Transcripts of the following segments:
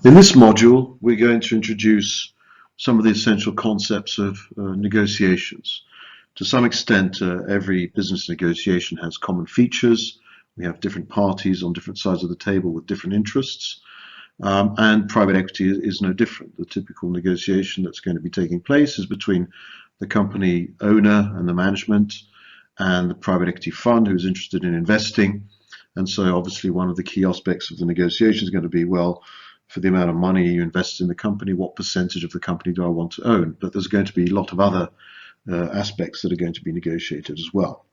In this module, we're going to introduce some of the essential concepts of negotiations. To some extent, every business negotiation has common features. We have different parties on different sides of the table with different interests. And private equity is no different. The typical negotiation that's going to be taking place is between the company owner and the management and the private equity fund who's interested in investing. And so obviously one of the key aspects of the negotiation is going to be, well, for the amount of money you invest in the company, what percentage of the company do I want to own? But there's going to be a lot of other aspects that are going to be negotiated as well.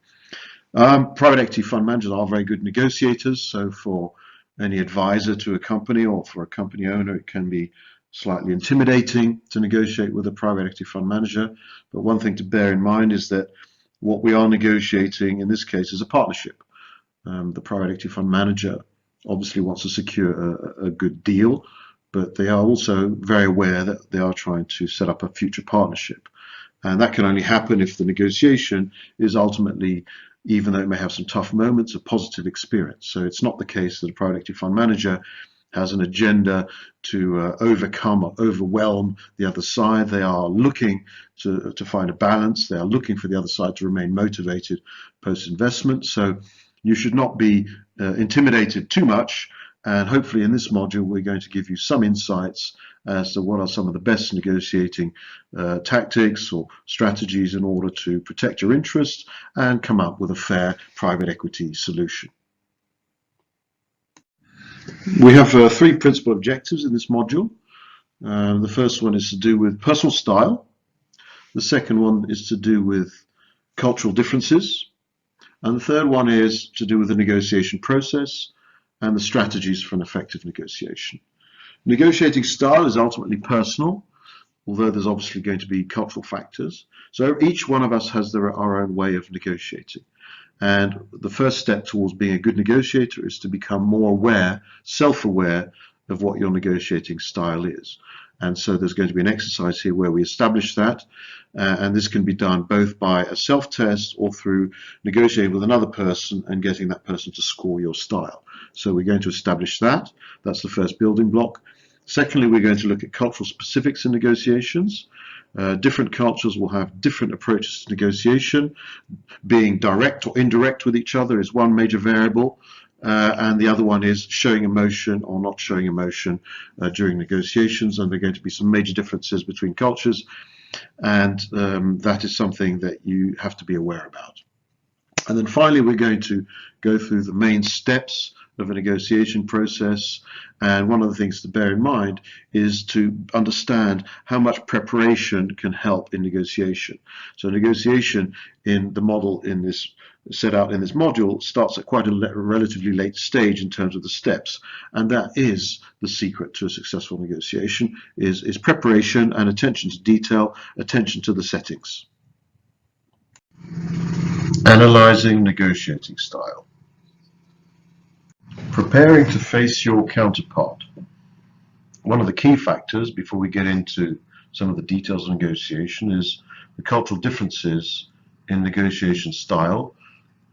Private equity fund managers are very good negotiators. So for any advisor to a company or for a company owner, it can be slightly intimidating to negotiate with a private equity fund manager. But one thing to bear in mind is that what we are negotiating in this case is a partnership. The private equity fund manager obviously wants to secure a good deal, but they are also very aware that they are trying to set up a future partnership. And that can only happen if the negotiation is ultimately, even though it may have some tough moments, a positive experience. So it's not the case that a private equity fund manager has an agenda to overcome or overwhelm the other side. They are looking to find a balance. They are looking for the other side to remain motivated post-investment. So you should not be intimidated too much, and hopefully in this module we're going to give you some insights as to what are some of the best negotiating tactics or strategies in order to protect your interests and come up with a fair private equity solution. We have three principal objectives in this module. The first one is to do with personal style. The second one is to do with cultural differences. And the third one is to do with the negotiation process and the strategies for an effective negotiation. Negotiating style is ultimately personal, although there's obviously going to be cultural factors. So each one of us has our own way of negotiating. And the first step towards being a good negotiator is to become more aware, self-aware of what your negotiating style is. And so there's going to be an exercise here where we establish that, and this can be done both by a self-test or through negotiating with another person and getting that person to score your style. So we're going to establish that. That's the first building block. Secondly, we're going to look at cultural specifics in negotiations. Different cultures will have different approaches to negotiation. Being direct or indirect with each other is one major variable. And the other one is showing emotion or not showing emotion during negotiations, and there are going to be some major differences between cultures, and that is something that you have to be aware about. And then finally we're going to go through the main steps of a negotiation process, and one of the things to bear in mind is to understand how much preparation can help in negotiation. So negotiation in the model in this set out in this module starts at quite a relatively late stage in terms of the steps, and that is the secret to a successful negotiation is preparation and attention to detail, attention to the settings. Analyzing negotiating style. Preparing to face your counterpart. One of the key factors before we get into some of the details of negotiation is the cultural differences in negotiation style,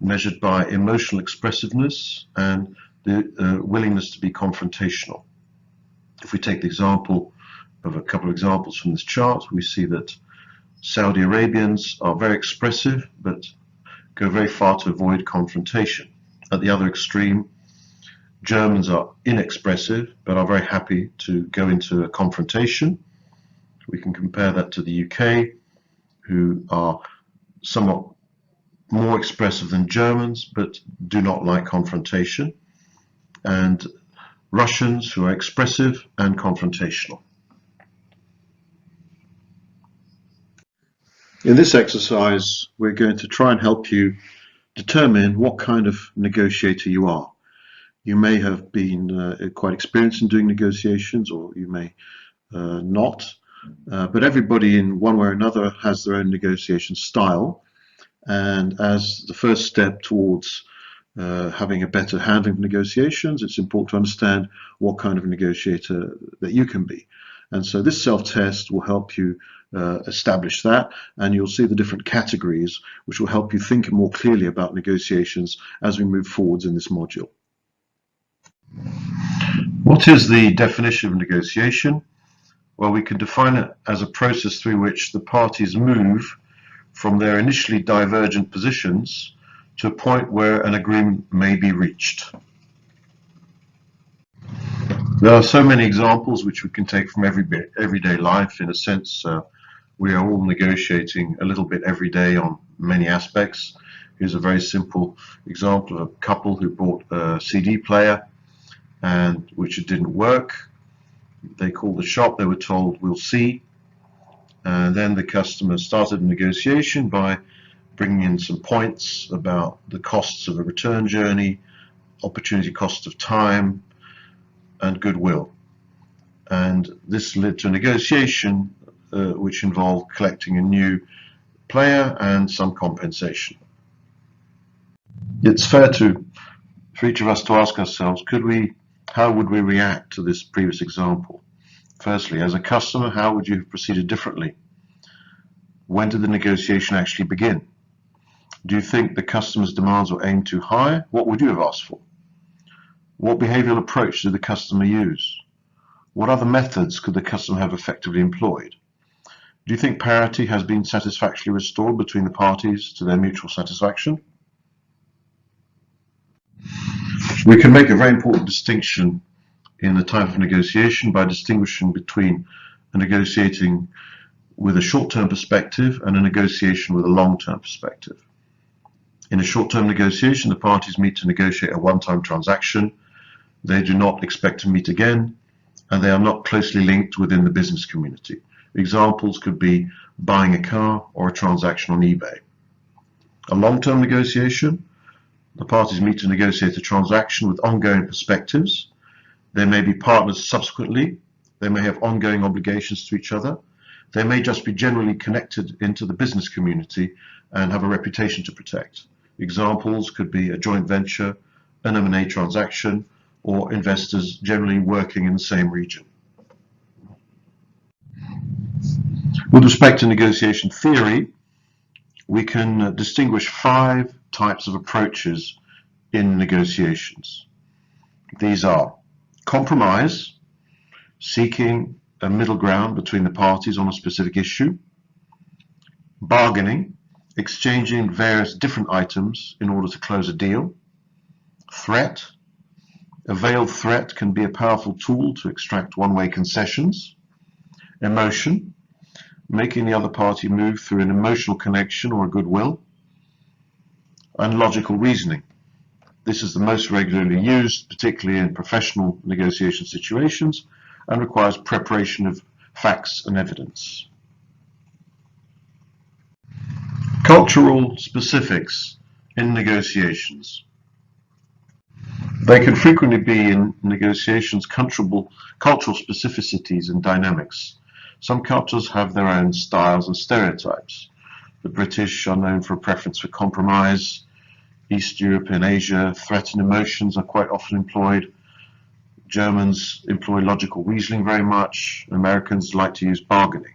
measured by emotional expressiveness and the willingness to be confrontational. If we take the example of a couple of examples from this chart, we see that Saudi Arabians are very expressive but go very far to avoid confrontation. At the other extreme, Germans are inexpressive but are very happy to go into a confrontation. We can compare that to the UK, who are somewhat more expressive than Germans but do not like confrontation, and Russians, who are expressive and confrontational. In this exercise, we're going to try and help you determine what kind of negotiator you are. You may have been quite experienced in doing negotiations, or you may not, but everybody in one way or another has their own negotiation style. And as the first step towards having a better handling of negotiations, it's important to understand what kind of negotiator that you can be. And so this self-test will help you establish that, and you'll see the different categories which will help you think more clearly about negotiations as we move forwards in this module. What is the definition of negotiation? Well, we can define it as a process through which the parties move from their initially divergent positions to a point where an agreement may be reached. There are so many examples which we can take from everyday life. In a sense, we are all negotiating a little bit every day on many aspects. Here's a very simple example of a couple who bought a CD player and which it didn't work. They called the shop, they were told, "We'll see." And then the customer started a negotiation by bringing in some points about the costs of a return journey, opportunity cost of time, and goodwill. And this led to a negotiation which involved collecting a new player and some compensation. It's fair for each of us to ask ourselves, how would we react to this previous example? Firstly, as a customer, how would you have proceeded differently? When did the negotiation actually begin? Do you think the customer's demands were aimed too high? What would you have asked for? What behavioral approach did the customer use? What other methods could the customer have effectively employed? Do you think parity has been satisfactorily restored between the parties to their mutual satisfaction? We can make a very important distinction in the time of negotiation by distinguishing between a negotiating with a short-term perspective and a negotiation with a long-term perspective. In a short-term negotiation, the parties meet to negotiate a one-time transaction. They do not expect to meet again, and they are not closely linked within the business community. Examples could be buying a car or a transaction on eBay. A long-term negotiation, the parties meet to negotiate a transaction with ongoing perspectives. They may be partners subsequently. They may have ongoing obligations to each other. They may just be generally connected into the business community and have a reputation to protect. Examples could be a joint venture, an M&A transaction, or investors generally working in the same region. With respect to negotiation theory, we can distinguish 5 types of approaches in negotiations. These are compromise, seeking a middle ground between the parties on a specific issue; bargaining, exchanging various different items in order to close a deal; threat, a veiled threat can be a powerful tool to extract one-way concessions; emotion, making the other party move through an emotional connection or a goodwill; and logical reasoning. This is the most regularly used, particularly in professional negotiation situations, and requires preparation of facts and evidence. Cultural specifics in negotiations. They can frequently be in negotiations cultural specificities and dynamics. Some cultures have their own styles and stereotypes. The British are known for a preference for compromise. East Europe and Asia, threat and emotions are quite often employed. Germans employ logical reasoning very much. Americans like to use bargaining.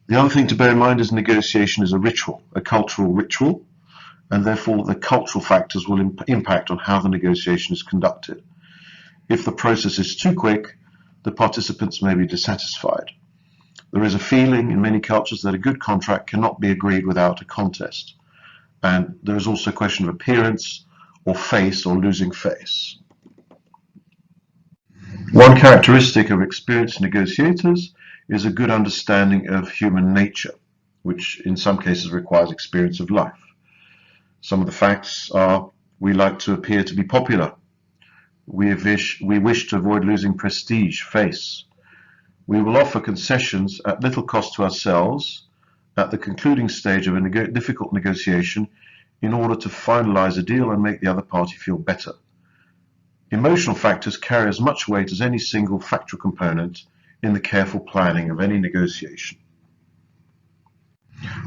The other thing to bear in mind is negotiation is a ritual, a cultural ritual, and therefore the cultural factors will impact on how the negotiation is conducted. If the process is too quick, the participants may be dissatisfied. There is a feeling in many cultures that a good contract cannot be agreed without a contest. And there is also a question of appearance or face or losing face. One characteristic of experienced negotiators is a good understanding of human nature, which in some cases requires experience of life. Some of the facts are: we like to appear to be popular. We wish to avoid losing prestige, face. We will offer concessions at little cost to ourselves at the concluding stage of a difficult negotiation in order to finalize a deal and make the other party feel better. Emotional factors carry as much weight as any single factual component in the careful planning of any negotiation.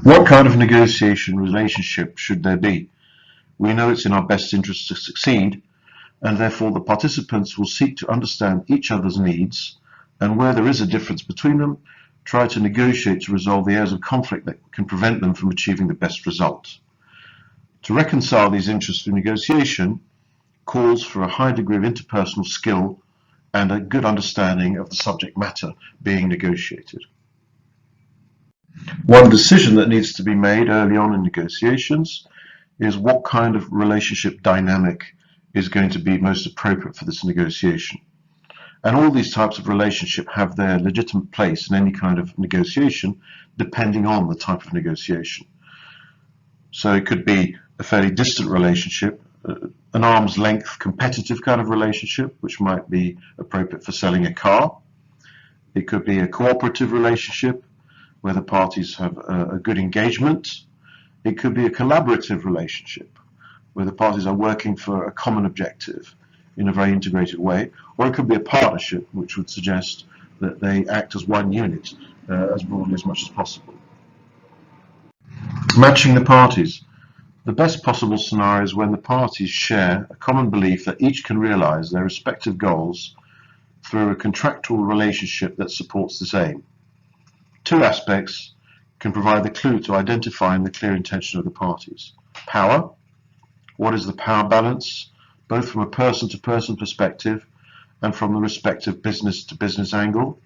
What kind of negotiation relationship should there be? We know it's in our best interest to succeed, and therefore the participants will seek to understand each other's needs, and where there is a difference between them, try to negotiate to resolve the areas of conflict that can prevent them from achieving the best result. To reconcile these interests through negotiation, calls for a high degree of interpersonal skill and a good understanding of the subject matter being negotiated. One decision that needs to be made early on in negotiations is what kind of relationship dynamic is going to be most appropriate for this negotiation. And all these types of relationship have their legitimate place in any kind of negotiation, depending on the type of negotiation. So it could be a fairly distant relationship, an arm's length competitive kind of relationship, which might be appropriate for selling a car. It could be a cooperative relationship where the parties have a good engagement. It could be a collaborative relationship where the parties are working for a common objective in a very integrated way, or it could be a partnership, which would suggest that they act as one unit as broadly as much as possible. Matching the parties. The best possible scenario is when the parties share a common belief that each can realize their respective goals through a contractual relationship that supports this aim. Two aspects can provide the clue to identifying the clear intention of the parties. Power. What is the power balance, both from a person-to-person perspective and from the respective business-to-business angle?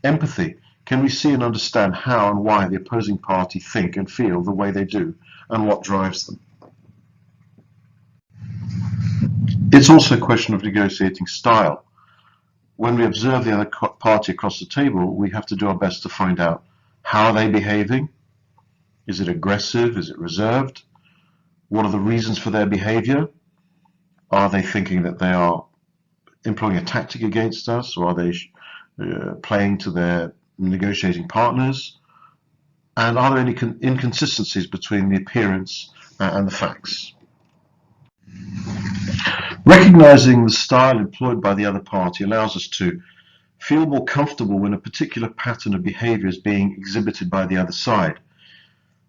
Empathy. Can we see and understand how and why the opposing party think and feel the way they do, and what drives them? It's also a question of negotiating style. When we observe the other party across the table, we have to do our best to find out how are they behaving. Is it aggressive? Is it reserved? What are the reasons for their behavior? Are they thinking that they are employing a tactic against us, or are they playing to their negotiating partners? And are there any inconsistencies between the appearance and the facts? Recognizing the style employed by the other party allows us to feel more comfortable when a particular pattern of behavior is being exhibited by the other side,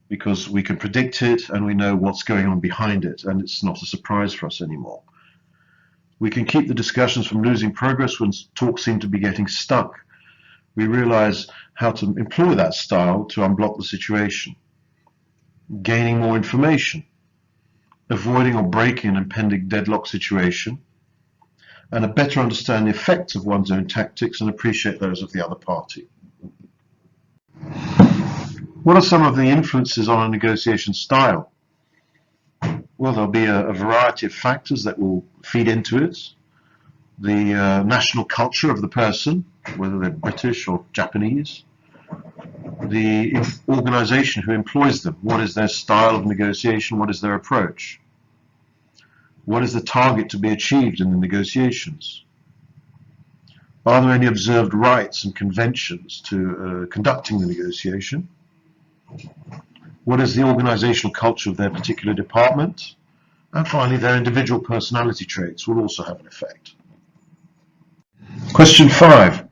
because we can predict it and we know what's going on behind it, and it's not a surprise for us anymore. We can keep the discussions from losing progress when talks seem to be getting stuck. We realize how to employ that style to unblock the situation. Gaining more information, avoiding or breaking an impending deadlock situation, and a better understand the effects of one's own tactics and appreciate those of the other party. What are some of the influences on a negotiation style? Well, there'll be a variety of factors that will feed into it. The national culture of the person, whether they're British or Japanese. The organization who employs them. What is their style of negotiation? What is their approach? What is the target to be achieved in the negotiations? Are there any observed rights and conventions to conducting the negotiation? What is the organizational culture of their particular department? And finally, their individual personality traits will also have an effect. Question 5.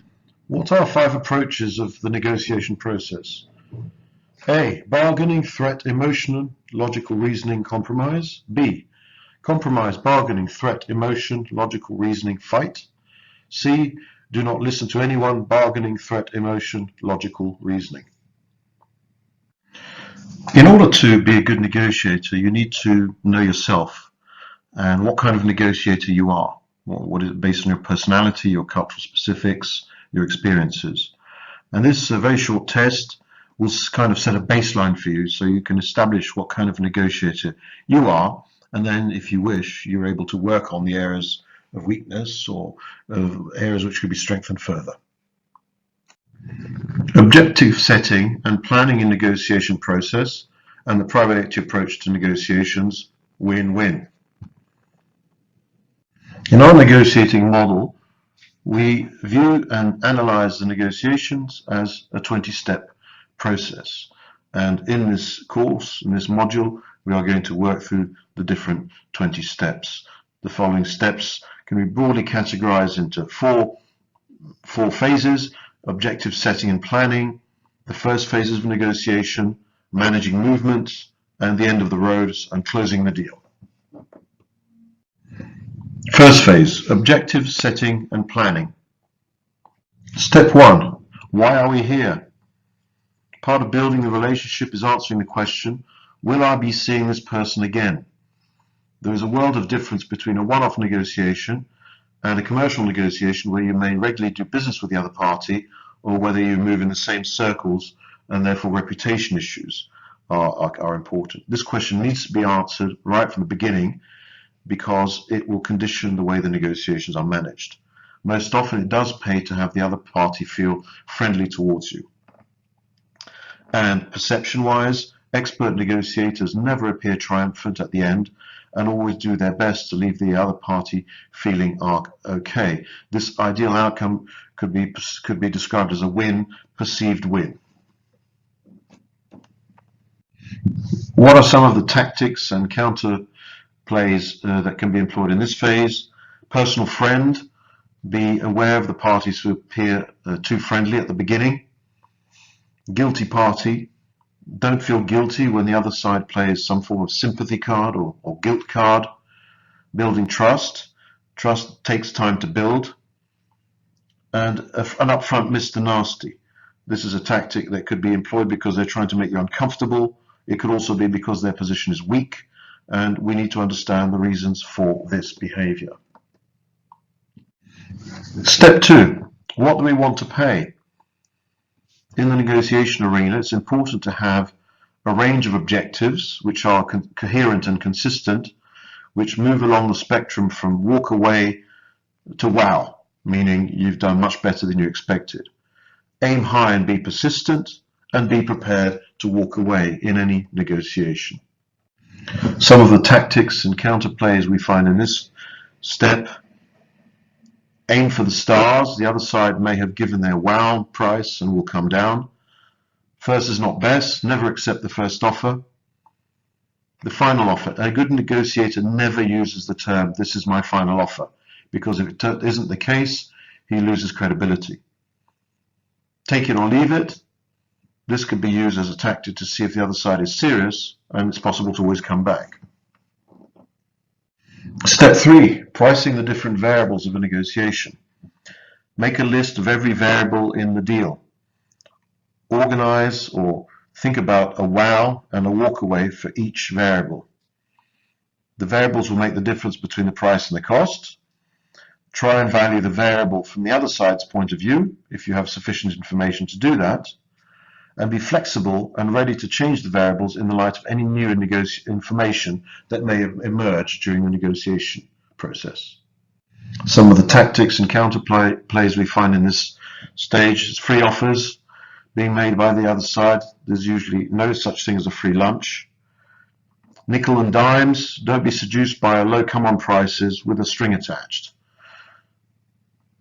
What are 5 approaches of the negotiation process? A. Bargaining, threat, emotion, logical reasoning, compromise. B. Compromise, bargaining, threat, emotion, logical reasoning, fight. C. Do not listen to anyone, bargaining, threat, emotion, logical reasoning. In order to be a good negotiator, you need to know yourself and what kind of negotiator you are. What is it based on your personality, your cultural specifics, your experiences. And this very short test will kind of set a baseline for you so you can establish what kind of negotiator you are, and then if you wish, you're able to work on the areas of weakness or of areas which could be strengthened further. Objective setting and planning in negotiation process and the private equity approach to negotiations, win-win. In our negotiating model, we view and analyze the negotiations as a 20-step process. And in this course, in this module, we are going to work through the different 20 steps. The following steps can be broadly categorized into four phases: objective setting and planning, the first phases of negotiation, managing movements, and the end of the roads and closing the deal. First phase, objective setting and planning. Step 1, why are we here? Part of building the relationship is answering the question, will I be seeing this person again? There is a world of difference between a one-off negotiation and a commercial negotiation where you may regularly do business with the other party, or whether you move in the same circles, and therefore reputation issues are important. This question needs to be answered right from the beginning because it will condition the way the negotiations are managed. Most often it does pay to have the other party feel friendly towards you. And perception-wise, expert negotiators never appear triumphant at the end and always do their best to leave the other party feeling okay. This ideal outcome could be described as a win, perceived win. What are some of the tactics and counter plays that can be employed in this phase? Personal friend. Be aware of the parties who appear too friendly at the beginning. Guilty party. Don't feel guilty when the other side plays some form of sympathy card or guilt card. Building trust. Trust takes time to build. And an upfront Mr. Nasty. This is a tactic that could be employed because they're trying to make you uncomfortable. It could also be because their position is weak, and we need to understand the reasons for this behavior. Step 2. What do we want to pay? In the negotiation arena, it's important to have a range of objectives which are coherent and consistent, which move along the spectrum from walk away to wow, meaning you've done much better than you expected. Aim high and be persistent, and be prepared to walk away in any negotiation. Some of the tactics and counterplays we find in this step: aim for the stars. The other side may have given their wow price and will come down. First is not best. Never accept the first offer. The final offer. A good negotiator never uses the term, "this is my final offer," because if it isn't the case, he loses credibility. Take it or leave it. This could be used as a tactic to see if the other side is serious, and it's possible to always come back. Step 3, pricing the different variables of a negotiation. Make a list of every variable in the deal. Organize or think about a wow and a walkaway for each variable. The variables will make the difference between the price and the cost. Try and value the variable from the other side's point of view, if you have sufficient information to do that. And be flexible and ready to change the variables in the light of any new information that may emerge during the negotiation process. Some of the tactics and counterplays we find in this stage is free offers being made by the other side. There's usually no such thing as a free lunch. Nickel and dimes. Don't be seduced by low come-on prices with a string attached.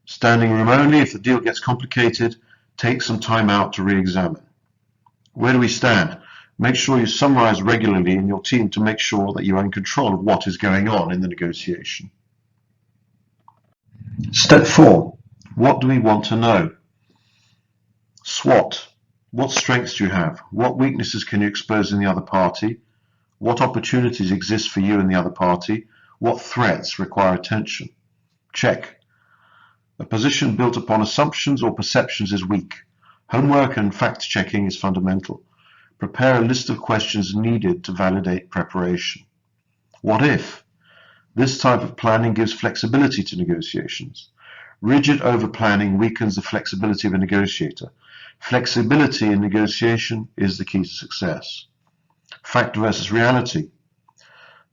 Standing room only. If the deal gets complicated, take some time out to re-examine. Where do we stand? Make sure you summarize regularly in your team to make sure that you are in control of what is going on in the negotiation. Step 4. What do we want to know? SWOT. What strengths do you have? What weaknesses can you expose in the other party? What opportunities exist for you and the other party? What threats require attention? Check. A position built upon assumptions or perceptions is weak. Homework and fact-checking is fundamental. Prepare a list of questions needed to validate preparation. What if? This type of planning gives flexibility to negotiations. Rigid over-planning weakens the flexibility of a negotiator. Flexibility in negotiation is the key to success. Fact versus reality.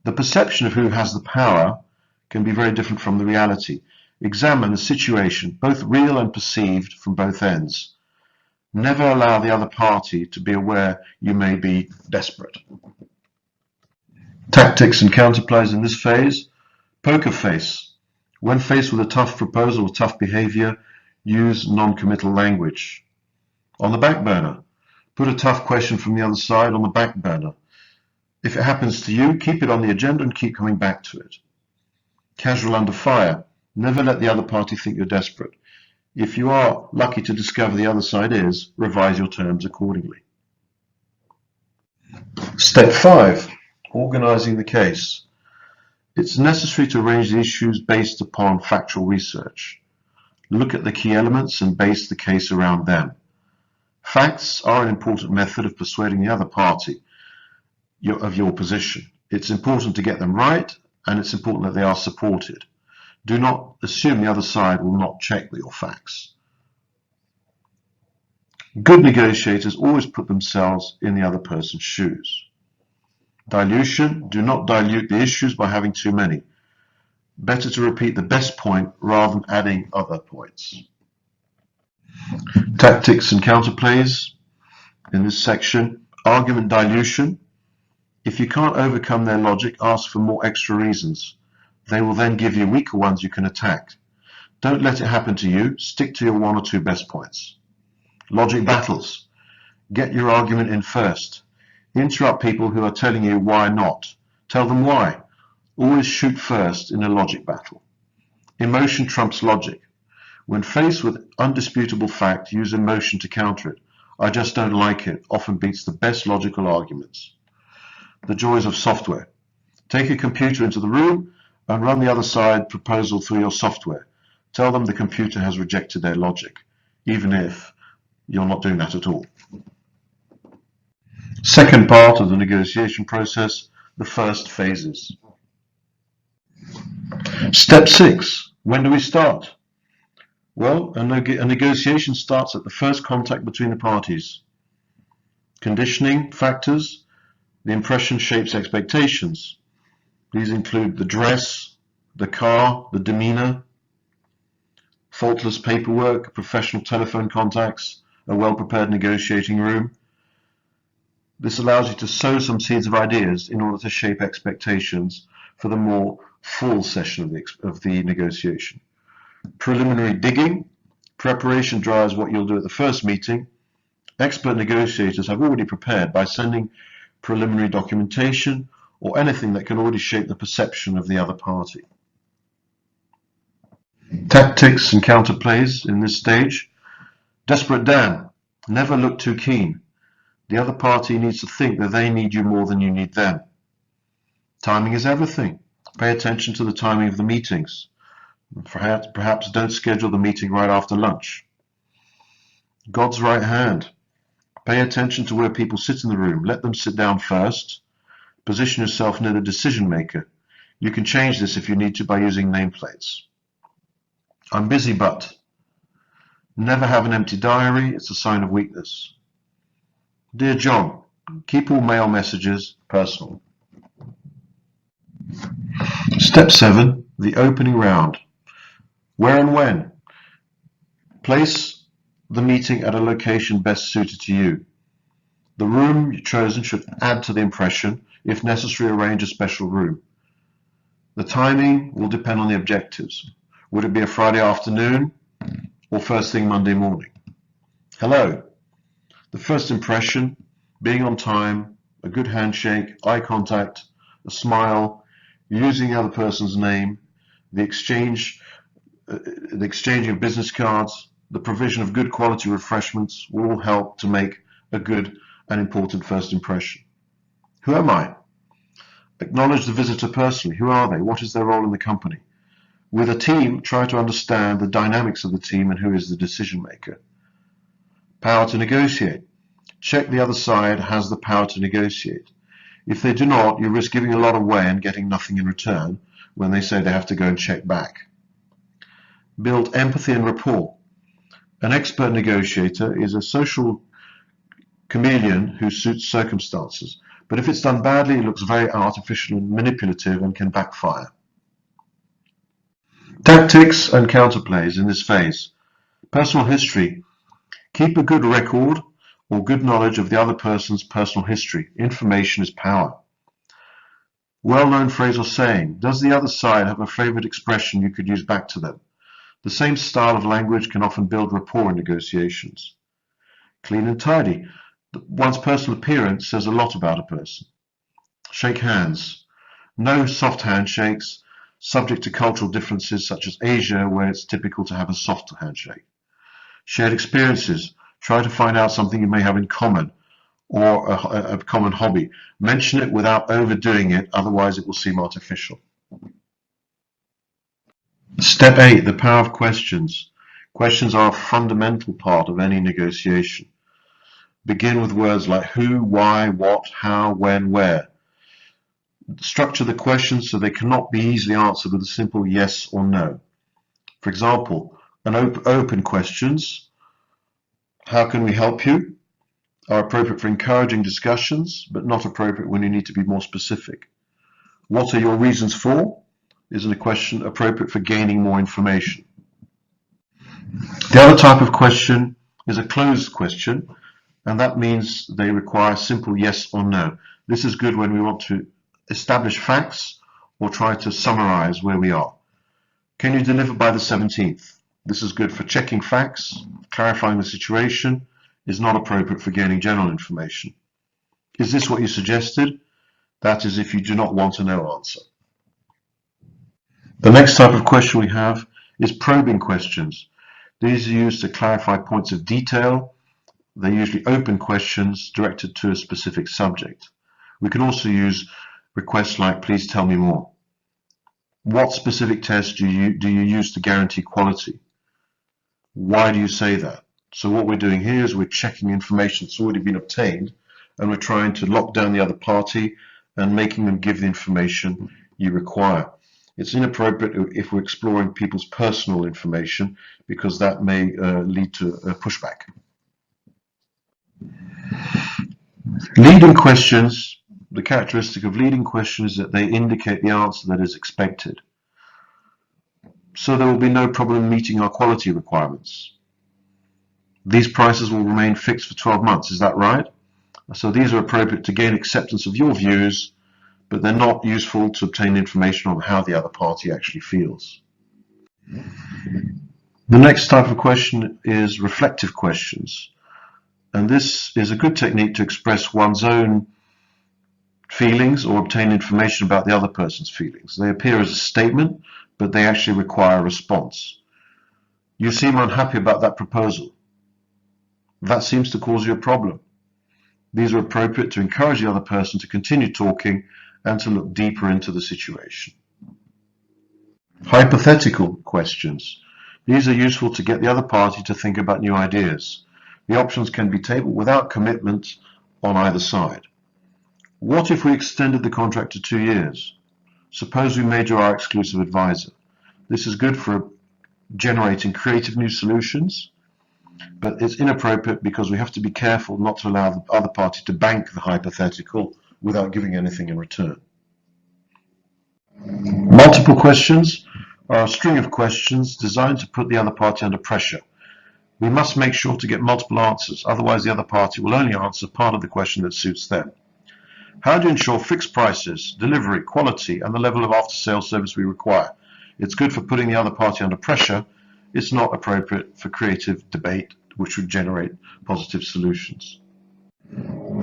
The perception of who has the power can be very different from the reality. Examine the situation, both real and perceived, from both ends. Never allow the other party to be aware you may be desperate. Tactics and counterplays in this phase. Poker face. When faced with a tough proposal or tough behavior, use non-committal language. On the back burner. Put a tough question from the other side on the back burner. If it happens to you, keep it on the agenda and keep coming back to it. Casual under fire. Never let the other party think you're desperate. If you are lucky to discover the other side is, revise your terms accordingly. Step 5. Organizing the case. It's necessary to arrange the issues based upon factual research. Look at the key elements and base the case around them. Facts are an important method of persuading the other party of your position. It's important to get them right and it's important that they are supported. Do not assume the other side will not check your facts. Good negotiators always put themselves in the other person's shoes. Dilution, do not dilute the issues by having too many. Better to repeat the best point rather than adding other points. Tactics and counterplays in this section. Argument dilution. If you can't overcome their logic, ask for more extra reasons. They will then give you weaker ones you can attack. Don't let it happen to you. Stick to your one or two best points. Logic battles. Get your argument in first. Interrupt people who are telling you why not. Tell them why. Always shoot first in a logic battle. Emotion trumps logic. When faced with undisputable fact, use emotion to counter it. I just don't like it often beats the best logical arguments. The joys of software. Take a computer into the room and run the other side proposal through your software. Tell them the computer has rejected their logic, even if you're not doing that at all. Second part of the negotiation process, the first phases. Step 6. When do we start? Well, a negotiation starts at the first contact between the parties. Conditioning factors. The impression shapes expectations. These include the dress, the car, the demeanor, faultless paperwork, professional telephone contacts, a well-prepared negotiating room. This allows you to sow some seeds of ideas in order to shape expectations for the more full session of the negotiation. Preliminary digging. Preparation drives what you'll do at the first meeting. Expert negotiators have already prepared by sending preliminary documentation or anything that can already shape the perception of the other party. Tactics and counterplays in this stage. Desperate Dan. Never look too keen. The other party needs to think that they need you more than you need them. Timing is everything. Pay attention to the timing of the meetings. Perhaps don't schedule the meeting right after lunch. God's right hand. Pay attention to where people sit in the room. Let them sit down first. Position yourself near the decision maker. You can change this if you need to by using nameplates. I'm busy but. Never have an empty diary. It's a sign of weakness. Dear John, keep all mail messages personal. Step 7. The opening round. Where and when? Place the meeting at a location best suited to you. The room chosen should add to the impression. If necessary, arrange a special room. The timing will depend on the objectives. Would it be a Friday afternoon or first thing Monday morning? Hello. The first impression, being on time, a good handshake, eye contact, a smile, using the other person's name, the exchanging of business cards, the provision of good quality refreshments will all help to make a good and important first impression. Who am I? Acknowledge the visitor personally. Who are they? What is their role in the company? With a team, try to understand the dynamics of the team and who is the decision maker. Power to negotiate. Check the other side has the power to negotiate. If they do not, you risk giving a lot away and getting nothing in return when they say they have to go and check back. Build empathy and rapport. An expert negotiator is a social chameleon who suits circumstances, but if it's done badly, it looks very artificial and manipulative and can backfire. Tactics and counterplays in this phase. Personal history. Keep a good record or good knowledge of the other person's personal history. Information is power. Well-known phrase or saying. Does the other side have a favorite expression you could use back to them? The same style of language can often build rapport in negotiations. Clean and tidy. One's personal appearance says a lot about a person. Shake hands. No soft handshakes, subject to cultural differences such as Asia, where it's typical to have a soft handshake. Shared experiences. Try to find out something you may have in common or a common hobby. Mention it without overdoing it, otherwise it will seem artificial. Step 8. The power of questions. Questions are a fundamental part of any negotiation. Begin with words like who, why, what, how, when, where. Structure the questions so they cannot be easily answered with a simple yes or no. For example, open questions, how can we help you, are appropriate for encouraging discussions, but not appropriate when you need to be more specific. What are your reasons for? Isn't a question appropriate for gaining more information. The other type of question is a closed question, and that means they require simple yes or no. This is good when we want to establish facts or try to summarize where we are. Can you deliver by the 17th? This is good for checking facts, clarifying the situation, is not appropriate for gaining general information. Is this what you suggested? That is if you do not want a no answer. The next type of question we have is probing questions. These are used to clarify points of detail. They're usually open questions directed to a specific subject. We can also use requests like, please tell me more. What specific test do you use to guarantee quality? Why do you say that? So what we're doing here is we're checking information that's already been obtained, and we're trying to lock down the other party and making them give the information you require. It's inappropriate if we're exploring people's personal information, because that may lead to a pushback. Leading questions, the characteristic of leading questions is that they indicate the answer that is expected. So there will be no problem meeting our quality requirements. These prices will remain fixed for 12 months, is that right? So these are appropriate to gain acceptance of your views, but they're not useful to obtain information on how the other party actually feels. The next type of question is reflective questions. And this is a good technique to express one's own feelings or obtain information about the other person's feelings. They appear as a statement, but they actually require a response. You seem unhappy about that proposal. That seems to cause you a problem. These are appropriate to encourage the other person to continue talking and to look deeper into the situation. Hypothetical questions. These are useful to get the other party to think about new ideas. The options can be tabled without commitment on either side. What if we extended the contract to 2 years? Suppose we made you our exclusive advisor. This is good for generating creative new solutions, but it's inappropriate because we have to be careful not to allow the other party to bank the hypothetical without giving anything in return. Multiple questions are a string of questions designed to put the other party under pressure. We must make sure to get multiple answers, otherwise the other party will only answer part of the question that suits them. How do you ensure fixed prices, delivery, quality, and the level of after-sales service we require? It's good for putting the other party under pressure. It's not appropriate for creative debate, which would generate positive solutions.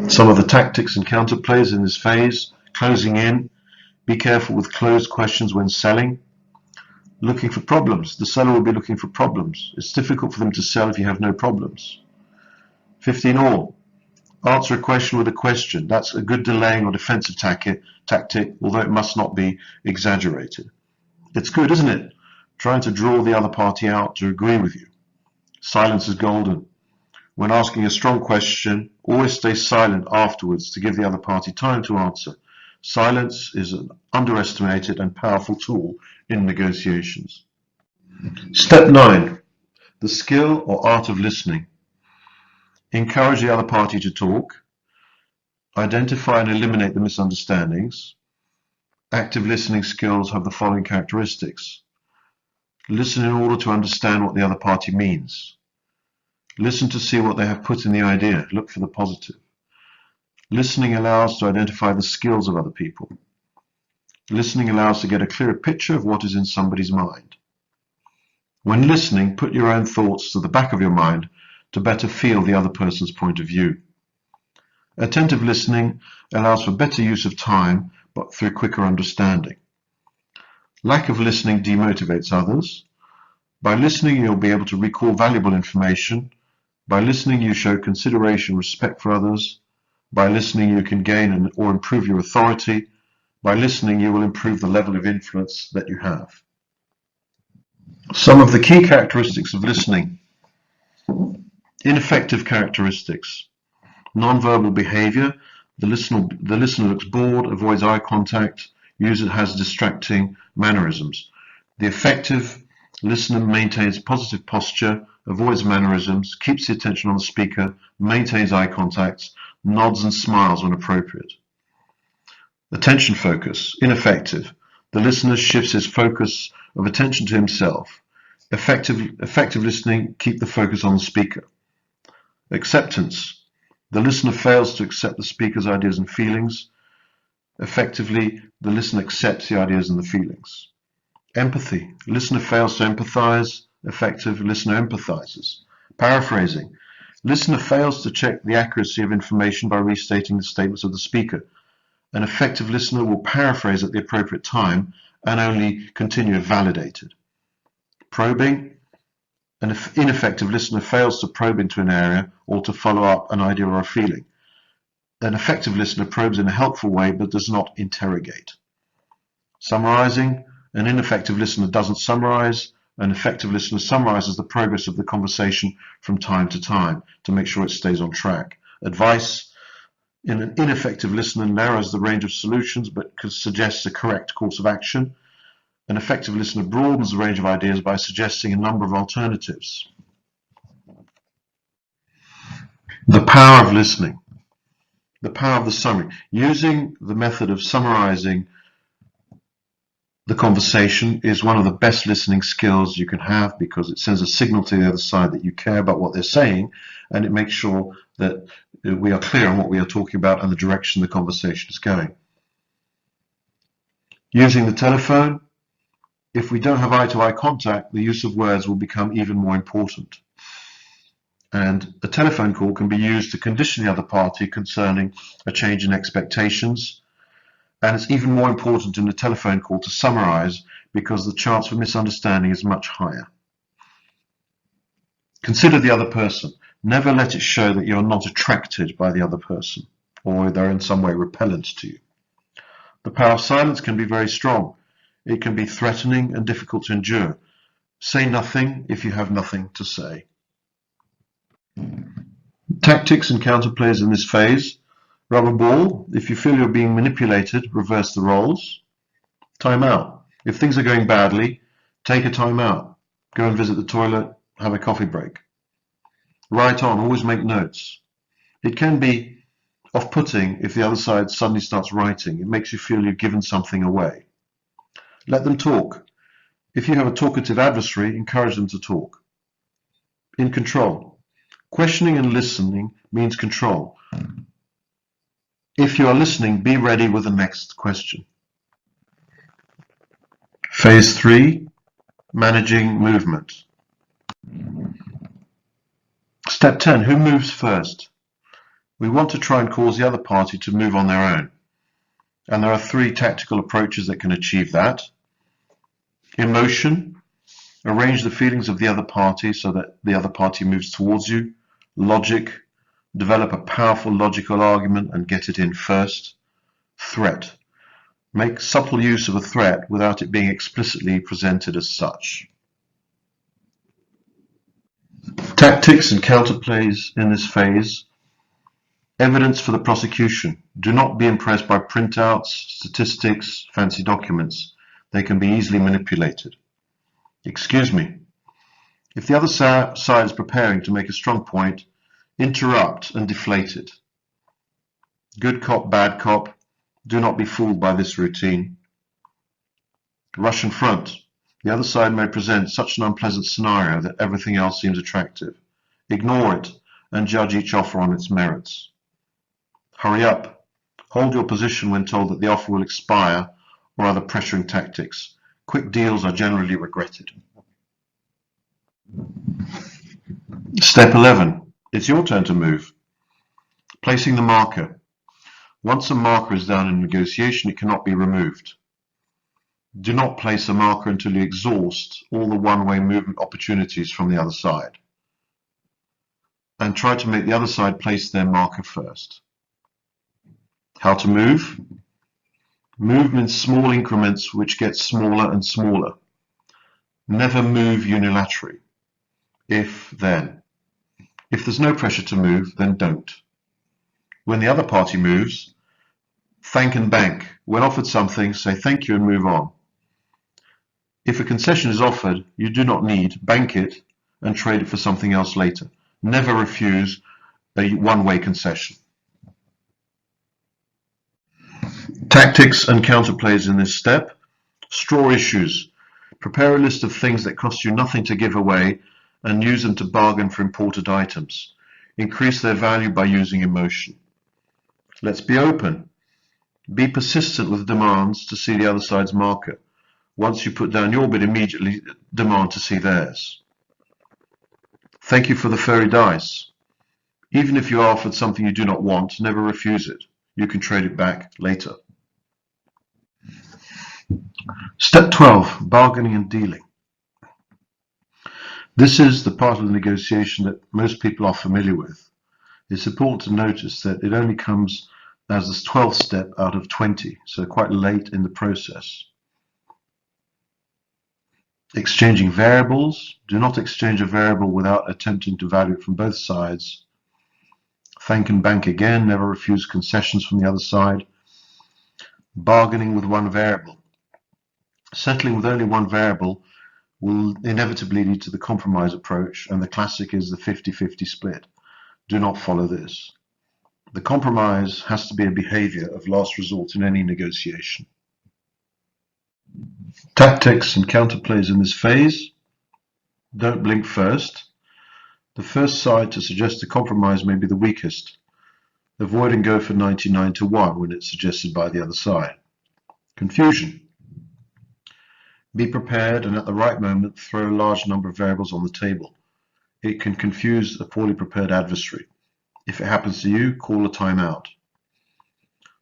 Some of the tactics and counterplays in this phase: closing in. Be careful with closed questions when selling. Looking for problems. The seller will be looking for problems. It's difficult for them to sell if you have no problems. 15 all. Answer a question with a question. That's a good delaying or defensive tactic, although it must not be exaggerated. It's good, isn't it? Trying to draw the other party out to agree with you. Silence is golden. When asking a strong question, always stay silent afterwards to give the other party time to answer. Silence is an underestimated and powerful tool in negotiations. Step 9. The skill or art of listening. Encourage the other party to talk. Identify and eliminate the misunderstandings. Active listening skills have the following characteristics. Listen in order to understand what the other party means. Listen to see what they have put in the idea. Look for the positive. Listening allows to identify the skills of other people. Listening allows to get a clearer picture of what is in somebody's mind. When listening, put your own thoughts to the back of your mind to better feel the other person's point of view. Attentive listening allows for better use of time, but through quicker understanding. Lack of listening demotivates others. By listening, you'll be able to recall valuable information. By listening, you show consideration, respect for others. By listening, you can gain or improve your authority. By listening, you will improve the level of influence that you have. Some of the key characteristics of listening. Ineffective characteristics. Non-verbal behavior. The listener looks bored, avoids eye contact, user has distracting mannerisms. The effective listener maintains positive posture, avoids mannerisms, keeps the attention on the speaker, maintains eye contact, nods and smiles when appropriate. Attention focus, ineffective. The listener shifts his focus of attention to himself. Effective listening, keep the focus on the speaker. Acceptance. The listener fails to accept the speaker's ideas and feelings. Effectively, the listener accepts the ideas and the feelings. Empathy. Listener fails to empathize. Effective listener empathizes. Paraphrasing. Listener fails to check the accuracy of information by restating the statements of the speaker. An effective listener will paraphrase at the appropriate time and only continue if validated. Probing. An ineffective listener fails to probe into an area or to follow up an idea or a feeling. An effective listener probes in a helpful way but does not interrogate. Summarizing. An ineffective listener doesn't summarize. An effective listener summarizes the progress of the conversation from time to time to make sure it stays on track. Advice. An ineffective listener narrows the range of solutions but suggests a correct course of action. An effective listener broadens the range of ideas by suggesting a number of alternatives. The power of listening. The power of the summary. Using the method of summarizing the conversation is one of the best listening skills you can have because it sends a signal to the other side that you care about what they're saying, and it makes sure that we are clear on what we are talking about and the direction the conversation is going. Using the telephone. If we don't have eye-to-eye contact, the use of words will become even more important. And a telephone call can be used to condition the other party concerning a change in expectations. And it's even more important in a telephone call to summarize because the chance for misunderstanding is much higher. Consider the other person. Never let it show that you're not attracted by the other person or they're in some way repellent to you. The power of silence can be very strong. It can be threatening and difficult to endure. Say nothing if you have nothing to say. Tactics and counterplays in this phase. Rubber ball. If you feel you're being manipulated, reverse the roles. Time out. If things are going badly, take a time out. Go and visit the toilet, have a coffee break. Write on, always make notes. It can be off-putting if the other side suddenly starts writing. It makes you feel you've given something away. Let them talk. If you have a talkative adversary, encourage them to talk. In control. Questioning and listening means control. If you are listening, be ready with the next question. Phase 3, managing movement. Step 10, who moves first? We want to try and cause the other party to move on their own. And there are 3 tactical approaches that can achieve that. Emotion, arrange the feelings of the other party so that the other party moves towards you. Logic, develop a powerful logical argument and get it in first. Threat, make subtle use of a threat without it being explicitly presented as such. Tactics and counterplays in this phase. Evidence for the prosecution. Do not be impressed by printouts, statistics, fancy documents. They can be easily manipulated. Excuse me. If the other side is preparing to make a strong point, interrupt and deflate it. Good cop, bad cop. Do not be fooled by this routine. Rush in front. The other side may present such an unpleasant scenario that everything else seems attractive. Ignore it and judge each offer on its merits. Hurry up. Hold your position when told that the offer will expire or other pressuring tactics. Quick deals are generally regretted. Step 11. It's your turn to move. Placing the marker. Once a marker is down in negotiation, it cannot be removed. Do not place a marker until you exhaust all the one-way movement opportunities from the other side. And try to make the other side place their marker first. How to move? Move in small increments which get smaller and smaller. Never move unilaterally. If, then. If there's no pressure to move, then don't. When the other party moves, thank and bank. When offered something, say thank you and move on. If a concession is offered, you do not need, bank it and trade it for something else later. Never refuse a one-way concession. Tactics and counterplays in this step. Straw issues. Prepare a list of things that cost you nothing to give away and use them to bargain for imported items. Increase their value by using emotion. Let's be open. Be persistent with demands to see the other side's market. Once you put down your bid, immediately demand to see theirs. Thank you for the furry dice. Even if you are offered something you do not want, never refuse it. You can trade it back later. Step 12, bargaining and dealing. This is the part of the negotiation that most people are familiar with. It's important to notice that it only comes as the 12th step out of 20, so quite late in the process. Exchanging variables. Do not exchange a variable without attempting to value it from both sides. Thank and bank again. Never refuse concessions from the other side. Bargaining with one variable. Settling with only one variable will inevitably lead to the compromise approach, and the classic is the 50-50 split. Do not follow this. The compromise has to be a behavior of last resort in any negotiation. Tactics and counterplays in this phase. Don't blink first. The first side to suggest a compromise may be the weakest. Avoid and go for 99-1 when it's suggested by the other side. Confusion. Be prepared and at the right moment throw a large number of variables on the table. It can confuse a poorly prepared adversary. If it happens to you, call a timeout.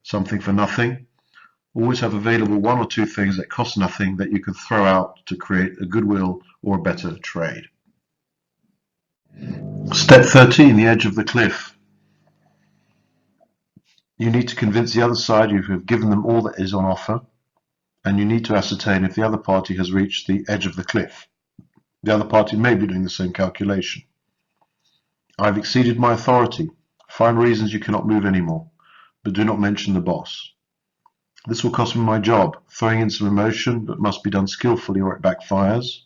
Something for nothing. Always have available one or two things that cost nothing that you can throw out to create a goodwill or a better trade. Step 13, the edge of the cliff. You need to convince the other side you have given them all that is on offer, and you need to ascertain if the other party has reached the edge of the cliff. The other party may be doing the same calculation. I've exceeded my authority. Find reasons you cannot move anymore, but do not mention the boss. This will cost me my job, throwing in some emotion, but must be done skillfully or it backfires.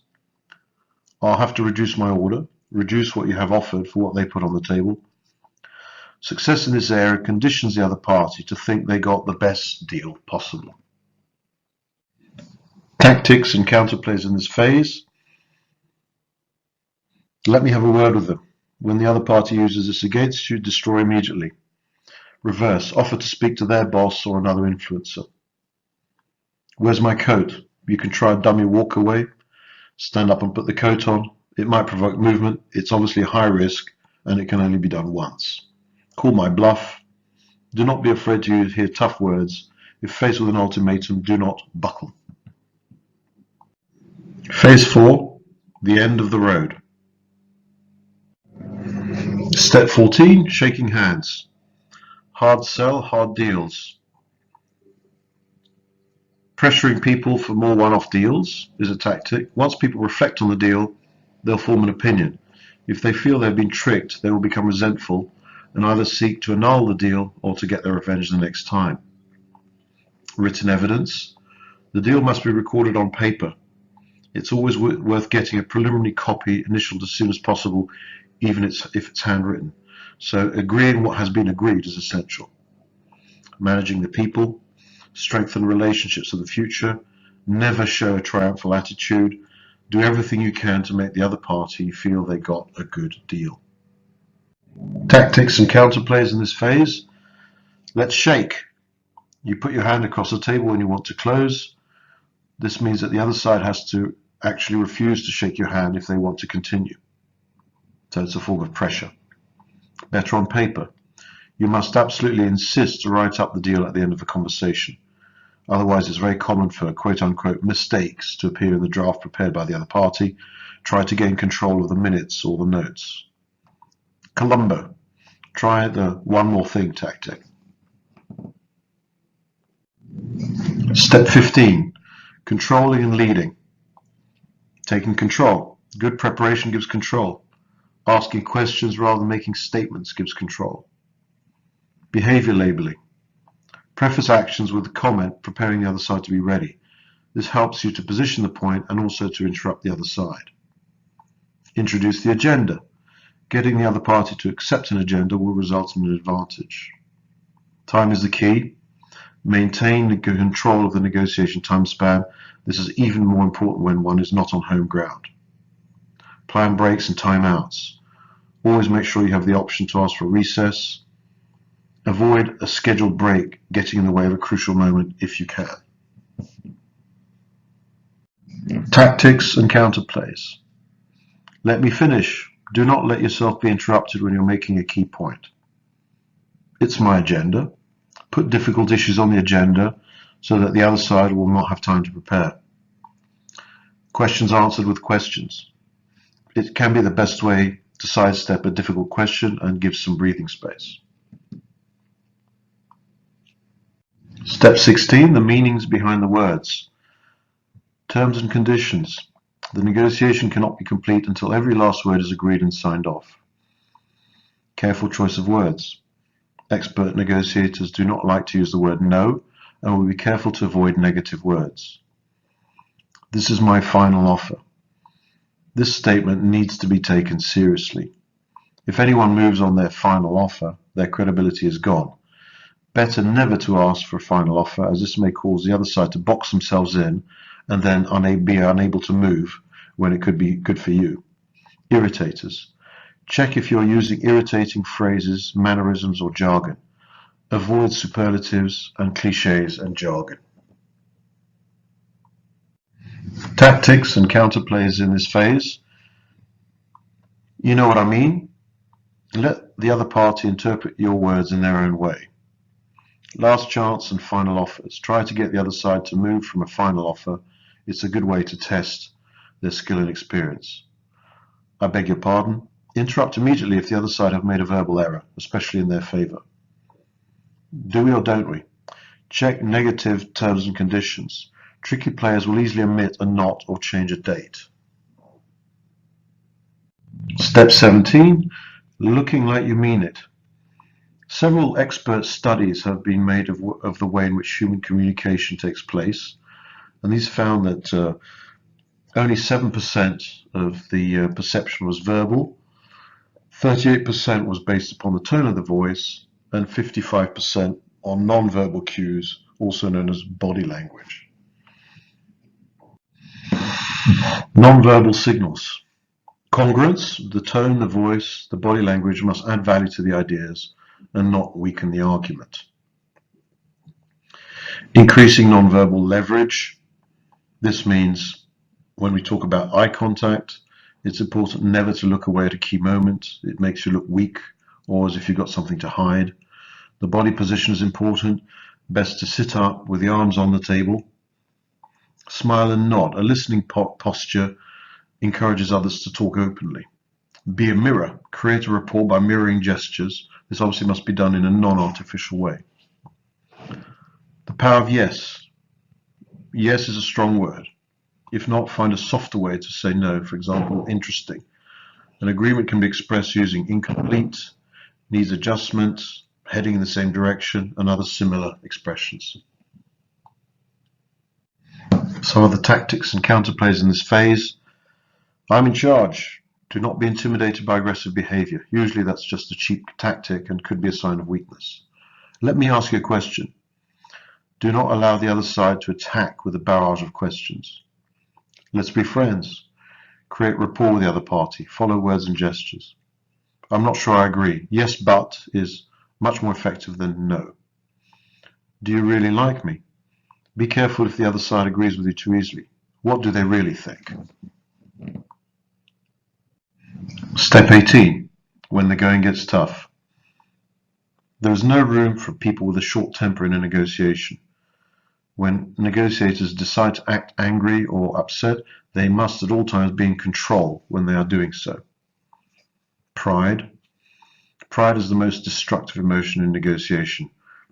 I'll have to reduce my order, reduce what you have offered for what they put on the table. Success in this area conditions the other party to think they got the best deal possible. Tactics and counterplays in this phase. Let me have a word with them. When the other party uses this against you, destroy immediately. Reverse, offer to speak to their boss or another influencer. Where's my coat? You can try a dummy walk away. Stand up and put the coat on. It might provoke movement. It's obviously a high risk and it can only be done once. Call my bluff. Do not be afraid to hear tough words. If faced with an ultimatum, do not buckle. Phase 4, the end of the road. Step 14, shaking hands. Hard sell, hard deals. Pressuring people for more one-off deals is a tactic. Once people reflect on the deal, they'll form an opinion. If they feel they've been tricked, they will become resentful and either seek to annul the deal or to get their revenge the next time. Written evidence. The deal must be recorded on paper. It's always worth getting a preliminary copy initialed as soon as possible, even if it's handwritten. So agreeing what has been agreed is essential. Managing the people. Strengthen relationships for the future. Never show a triumphal attitude. Do everything you can to make the other party feel they got a good deal. Tactics and counterplays in this phase. Let's shake. You put your hand across the table when you want to close. This means that the other side has to actually refuse to shake your hand if they want to continue. So it's a form of pressure. Better on paper. You must absolutely insist to write up the deal at the end of the conversation. Otherwise, it's very common for quote-unquote mistakes to appear in the draft prepared by the other party. Try to gain control of the minutes or the notes. Columbo. Try the one more thing tactic. Step 15. Controlling and leading. Taking control. Good preparation gives control. Asking questions rather than making statements gives control. Behavior labeling. Preface actions with a comment preparing the other side to be ready. This helps you to position the point and also to interrupt the other side. Introduce the agenda. Getting the other party to accept an agenda will result in an advantage. Time is the key. Maintain the control of the negotiation time span. This is even more important when one is not on home ground. Plan breaks and timeouts. Always make sure you have the option to ask for a recess. Avoid a scheduled break getting in the way of a crucial moment if you can. Tactics and counterplays. Let me finish. Do not let yourself be interrupted when you're making a key point. It's my agenda. Put difficult issues on the agenda so that the other side will not have time to prepare. Questions answered with questions. It can be the best way to sidestep a difficult question and give some breathing space. Step 16, the meanings behind the words. Terms and conditions. The negotiation cannot be complete until every last word is agreed and signed off. Careful choice of words. Expert negotiators do not like to use the word no and will be careful to avoid negative words. This is my final offer. This statement needs to be taken seriously. If anyone moves on their final offer, their credibility is gone. Better never to ask for a final offer, as this may cause the other side to box themselves in and then be unable to move when it could be good for you. Irritators. Check if you're using irritating phrases, mannerisms, or jargon. Avoid superlatives and cliches and jargon. Tactics and counterplays in this phase. You know what I mean? Let the other party interpret your words in their own way. Last chance and final offers. Try to get the other side to move from a final offer. It's a good way to test their skill and experience. I beg your pardon. Interrupt immediately if the other side have made a verbal error, especially in their favor. Do we or don't we? Check negative terms and conditions. Tricky players will easily omit a not or change a date. Step 17, looking like you mean it. Several expert studies have been made of the way in which human communication takes place, and these found that only 7% of the perception was verbal, 38% was based upon the tone of the voice, and 55% on non-verbal cues, also known as body language. Non-verbal signals. Congruence, the tone, the voice, the body language must add value to the ideas and not weaken the argument. Increasing non-verbal leverage. This means when we talk about eye contact, it's important never to look away at a key moment. It makes you look weak or as if you've got something to hide. The body position is important. Best to sit up with the arms on the table. Smile and nod. A listening posture encourages others to talk openly. Be a mirror. Create a rapport by mirroring gestures. This obviously must be done in a non-artificial way. The power of yes. Yes is a strong word. If not, find a softer way to say no. For example, interesting. An agreement can be expressed using incomplete, needs adjustment, heading in the same direction, and other similar expressions. Some of the tactics and counterplays in this phase. I'm in charge. Do not be intimidated by aggressive behavior. Usually that's just a cheap tactic and could be a sign of weakness. Let me ask you a question. Do not allow the other side to attack with a barrage of questions. Let's be friends. Create rapport with the other party. Follow words and gestures. I'm not sure I agree. Yes, but is much more effective than no. Do you really like me? Be careful if the other side agrees with you too easily. What do they really think? Step 18. When the going gets tough. There is no room for people with a short temper in a negotiation. When negotiators decide to act angry or upset, they must at all times be in control when they are doing so. Pride. Pride is the most destructive emotion in negotiation.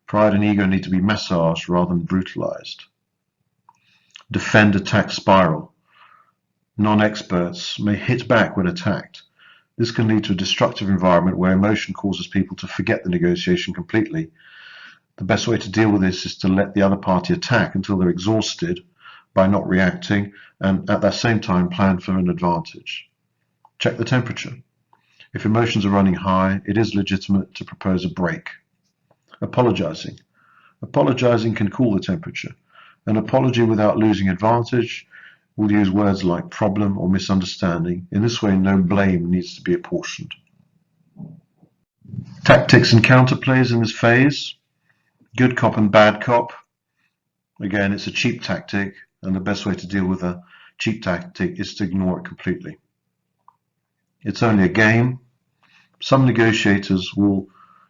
Pride and ego need to be massaged rather than brutalized. Defend-attack spiral. Non-experts may hit back when attacked. This can lead to a destructive environment where emotion causes people to forget the negotiation completely. The best way to deal with this is to let the other party attack until they're exhausted by not reacting, and at that same time plan for an advantage. Check the temperature. If emotions are running high, it is legitimate to propose a break. Apologizing. Apologizing can cool the temperature. An apology without losing advantage will use words like problem or misunderstanding. In this way, no blame needs to be apportioned. Tactics and counterplays in this phase. Good cop and bad cop. Again, it's a cheap tactic, and the best way to deal with a cheap tactic is to ignore it completely. It's only a game. Some negotiators will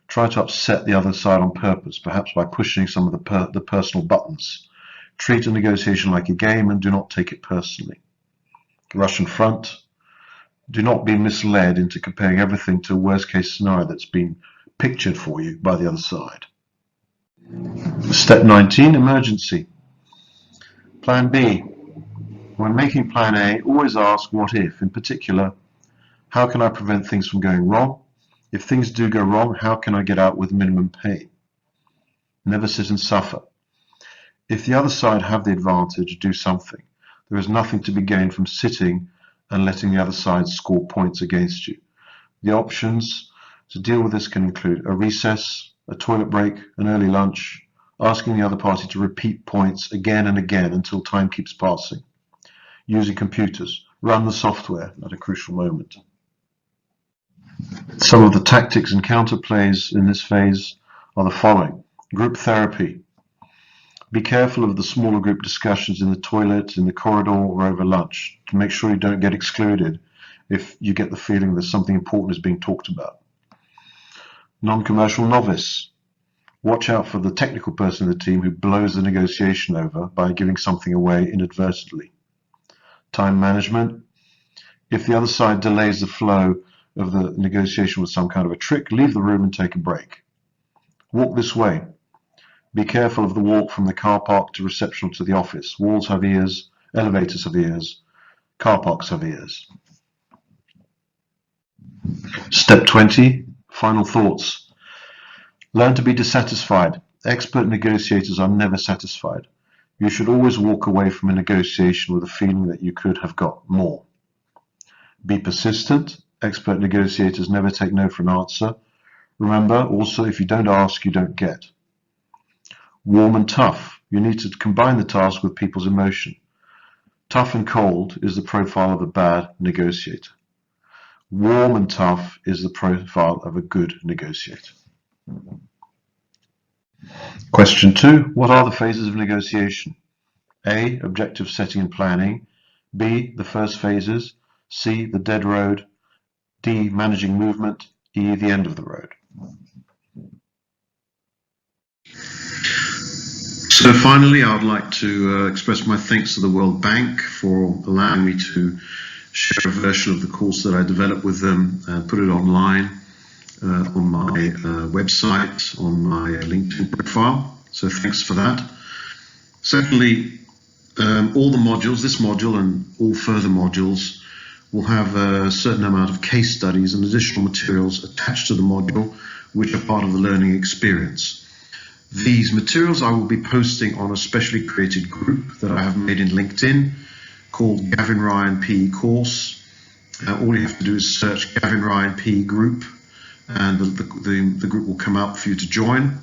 try to upset the other side on purpose, perhaps by pushing some of the personal buttons. Treat a negotiation like a game and do not take it personally. Russian front. Do not be misled into comparing everything to a worst-case scenario that's been pictured for you by the other side. Step 19, emergency. Plan B. When making plan A, always ask what if. In particular, how can I prevent things from going wrong? If things do go wrong, how can I get out with minimum pain? Never sit and suffer. If the other side have the advantage, do something. There is nothing to be gained from sitting and letting the other side score points against you. The options to deal with this can include a recess, a toilet break, an early lunch, asking the other party to repeat points again and again until time keeps passing. Using computers, run the software at a crucial moment. Some of the tactics and counterplays in this phase are the following. Group therapy. Be careful of the smaller group discussions in the toilet, in the corridor, or over lunch to make sure you don't get excluded if you get the feeling that something important is being talked about. Non-commercial novice. Watch out for the technical person in the team who blows the negotiation over by giving something away inadvertently. Time management. If the other side delays the flow of the negotiation with some kind of a trick, leave the room and take a break. Walk this way. Be careful of the walk from the car park to reception to the office. Walls have ears, elevators have ears, car parks have ears. Step 20, final thoughts. Learn to be dissatisfied. Expert negotiators are never satisfied. You should always walk away from a negotiation with a feeling that you could have got more. Be persistent. Expert negotiators never take no for an answer. Remember, also, if you don't ask, you don't get. Warm and tough. You need to combine the task with people's emotion. Tough and cold is the profile of a bad negotiator. Warm and tough is the profile of a good negotiator. Question 2. What are the phases of negotiation? A. Objective setting and planning. B. The first phases. C. The dead road. D. Managing movement. E. The end of the road. So finally, I would like to express my thanks to the World Bank for allowing me to share a version of the course that I developed with them and put it online on my website, on my LinkedIn profile. So thanks for that. Secondly, all the modules, this module and all further modules, will have a certain amount of case studies and additional materials attached to the module, which are part of the learning experience. These materials I will be posting on a specially created group that I have made in LinkedIn called Gavin Ryan PE Course. All you have to do is search Gavin Ryan PE Group and the group will come up for you to join.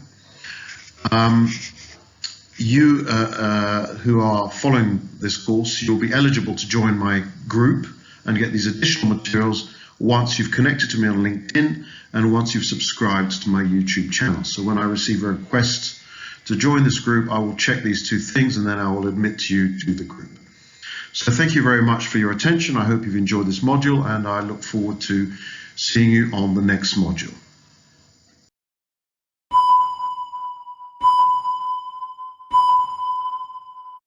You who are following this course, you'll be eligible to join my group and get these additional materials once you've connected to me on LinkedIn and once you've subscribed to my YouTube channel. So when I receive a request to join this group, I will check these two things and then I will admit you to the group. So thank you very much for your attention. I hope you've enjoyed this module and I look forward to seeing you on the next module.